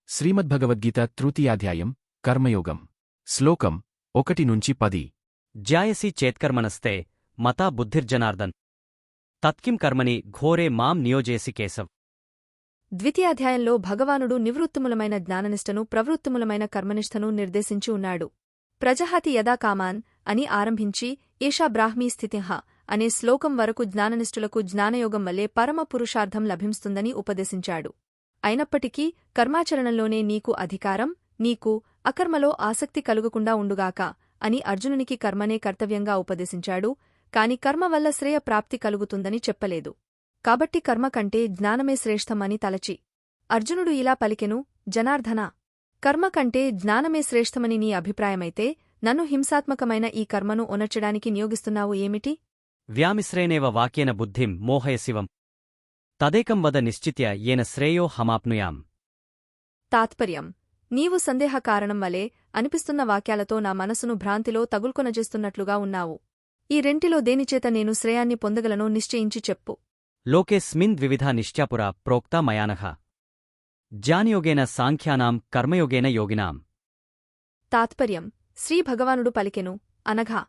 శ్రీమద్భగవద్గీత తృతీయాధ్యాయం కర్మయోగం శ్లోకం 1-10 జ్యాయసి చేత్కర్మణస్తే మతా బుద్ధిర్జనార్దన్ తత్కిం కర్మని ఘోరే మాం నియోజేసి కేశవ్. ద్వితీయాధ్యాయంలో భగవానుడు నివృత్తిములమైన జ్ఞాననిష్టను ప్రవృత్తిములమైన కర్మనిష్టను నిర్దేశించి ఉన్నాడు. ప్రజహాతి యదా కామాన్ అని ఆరంభించి ఏషా బ్రాహ్మీ స్థితిః అనే శ్లోకం వరకు జ్ఞాననిష్ఠులకు జ్ఞానయోగం వల్లే పరమ పురుషార్థం లభిస్తుందని ఉపదేశించాడు. అయినప్పటికీ కర్మాచరణంలోనే నీకు అధికారం, నీకు అకర్మలో ఆసక్తి కలుగకుండా ఉండుగాక అని అర్జునునికి కర్మనే కర్తవ్యంగా ఉపదేశించాడు. కాని కర్మ వల్ల శ్రేయ ప్రాప్తి కలుగుతుందని చెప్పలేదు. కాబట్టి కర్మ కంటే జ్ఞానమే శ్రేష్టం అని తలచి అర్జునుడు ఇలా పలికెను: జనార్దనా, కర్మ కంటే జ్ఞానమే శ్రేష్టమని నీ అభిప్రాయమైతే నన్ను హింసాత్మకమైన ఈ కర్మను ఒనర్చడానికి నియోగిస్తున్నావు ఏమిటి? వ్యామిశ్రేణేవ వాక్యేన బుద్ధిం మోహయశివం తదేకం వద నిశ్చిత్య ఏన శ్రేయో హమాప్నుయాం. తాత్పర్యం: నీవు సందేహ కారణం వలె అనిపిస్తున్న వాక్యాలతో నా మనసును భ్రాంతిలో తగుల్కొనజేస్తున్నట్లుగా ఉన్నావు. ఈ రెంటిలో దేనిచేత నేను శ్రేయాన్ని పొందగలనో నిశ్చయించి చెప్పు. లోకేస్మిన్ ద్వివిధా నిశ్చాపురా ప్రోక్తా మయానఘ జ్ఞానయోగేన సాంఖ్యానాం కర్మయోగేన యోగినాం. తాత్పర్యం: శ్రీ భగవానుడు పలికెను అనఘా,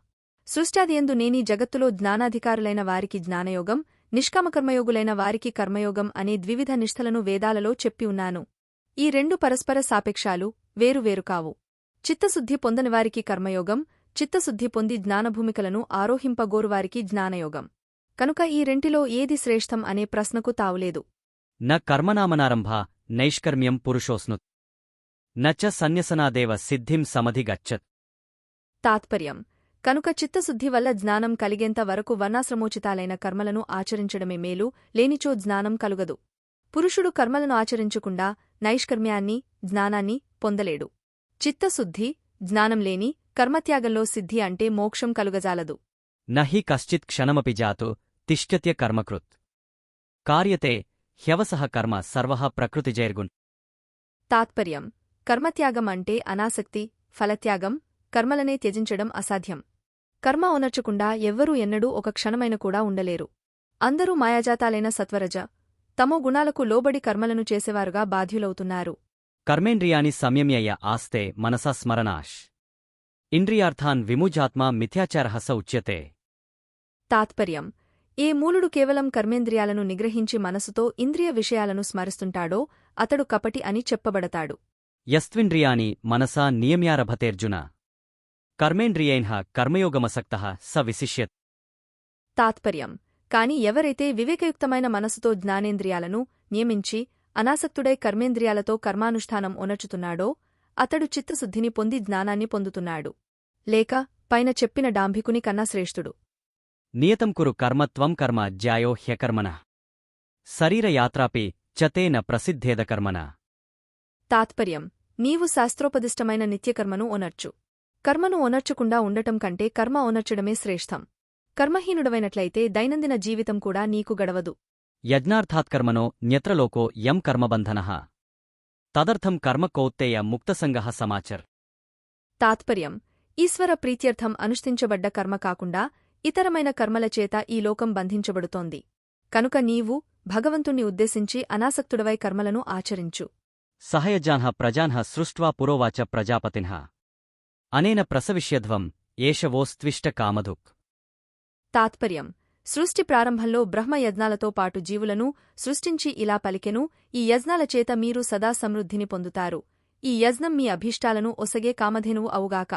సృష్ట్యాదియందు నేనీ జగత్తులో జ్ఞానాధికారులైన వారికి జ్ఞానయోగం, నిష్కామకర్మయోగులైన వారికి కర్మయోగం అనే ద్వివిధ నిష్ఠలను వేదాలలో చెప్పి ఉన్నాను. ఈ రెండు పరస్పర సాపేక్షాలు, వేరువేరు కావు. చిత్తశుద్ధి పొందనివారికి కర్మయోగం, చిత్తశుద్ధి పొంది జ్ఞానభూమికలను ఆరోహింపగోరువారికి జ్ఞానయోగం. కనుక ఈ రెంటిలో ఏది శ్రేష్టం అనే ప్రశ్నకు తావులేదు. న కర్మనామనారంభా నైష్కర్మ్యం పురుషోస్నుత్ నచ సన్యసనాదేవ సిద్ధిం సమధిగచ్చత్. తాత్పర్యం: కనుక చిత్తశుద్ధి వల్ల జ్ఞానం కలిగేంత వరకు వర్ణాశ్రమోచితాలైన కర్మలను ఆచరించడమే మేలు, లేనిచో జ్ఞానం కలుగదు. పురుషుడు కర్మలను ఆచరించకుండా నైష్కర్మ్యాన్ని, జ్ఞానాన్ని పొందలేడు. చిత్తశుద్ధి, జ్ఞానం లేని కర్మత్యాగంలో సిద్ధి అంటే మోక్షం కలుగజాలదు. నహి కశ్చిత్ క్షణమపి జాతు తిష్టత్య కర్మకృత్ కార్యతే హ్యవసః కర్మ సర్వః ప్రకృతిజైర్గుణ్. తాత్పర్యం: కర్మత్యాగం అంటే అనాసక్తి, ఫలత్యాగం, కర్మలనే త్యజించడం అసాధ్యం. కర్మ ఒనర్చకుండా ఎవ్వరూ ఎన్నడూ ఒక క్షణమైన కూడా ఉండలేరు. అందరూ మాయాజాతాలైన సత్వరజ, తమో గుణాలకు లోబడి కర్మలను చేసేవారుగా బాధ్యులవుతున్నారు. కర్మేంద్రియాణి సంయమ్యయ ఆస్తే మనసా స్మరణాష్ ఇంద్రియార్థాన్ విముజాత్మా మిథ్యాచారః స ఉచ్యతే. తాత్పర్యం: ఏ మూలుడు కేవలం కర్మేంద్రియాలను నిగ్రహించి మనసుతో ఇంద్రియ విషయాలను స్మరిస్తుంటాడో అతడు కపటి అని చెప్పబడతాడు. యస్త్వింద్రియాణి మనసా నియమ్యారభతేర్జున కర్మేంద్రియైన్హ కర్మయోగమసక్తః స విశిష్యత్. తాత్పర్యం: కాని ఎవరైతే వివేకయుక్తమైన మనసుతో జ్ఞానేంద్రియాలను నియమించి అనాసక్తుడై కర్మేంద్రియాలతో కర్మానుష్ఠానం ఒనర్చుతున్నాడో అతడు చిత్తశుద్ధిని పొంది జ్ఞానాన్ని పొందుతున్నాడు. లేక పైన చెప్పిన డాంభికుని కన్నా శ్రేష్ఠుడు. నియతం కురు కర్మ త్వం కర్మ జ్యాయో హ్యకర్మణః శరీరయాత్రాపి చతేన ప్రసిద్ధేదకర్మణ. తాత్పర్యం: నీవు శాస్త్రోపదిష్టమైన నిత్యకర్మను ఒనర్చు. కర్మను ఒనర్చకుండా ఉండటం కంటే కర్మ ఒనర్చడమే శ్రేష్టం. కర్మహీనుడవైనట్లయితే దైనందిన జీవితం కూడా నీకు గడవదు. యజ్ఞార్థాత్కర్మణో న్యత్రలోకో యం కర్మబంధనః తదర్థం కర్మ కౌత్తేయ ముక్తసంగః సమాచర్. తాత్పర్యం: ఈశ్వర ప్రీత్యర్థం అనుష్ఠించబడ్డ కర్మ కాకుండా ఇతరమైన కర్మలచేత ఈ లోకం బంధించబడుతోంది. కనుక నీవు భగవంతుణ్ణి ఉద్దేశించి అనాసక్తుడవై కర్మలను ఆచరించు. సహయజాన్హ ప్రజాన్హ సృష్ట్వా పురోవాచ ప్రజాపతిన్హ అనేన ప్రసవిష్యధ్వం ఏషవోస్త్విష్ట కామధుక్. తాత్పర్యం: సృష్టి ప్రారంభంలో బ్రహ్మ యజ్ఞాలతో పాటు జీవులను సృష్టించి ఇలా పలికెను: ఈ యజ్ఞాలచేత మీరు సదా సమృద్ధిని పొందుతారు. ఈ యజ్ఞం మీ అభీష్టాలను ఒసగే కామధేనువు అవుగాక.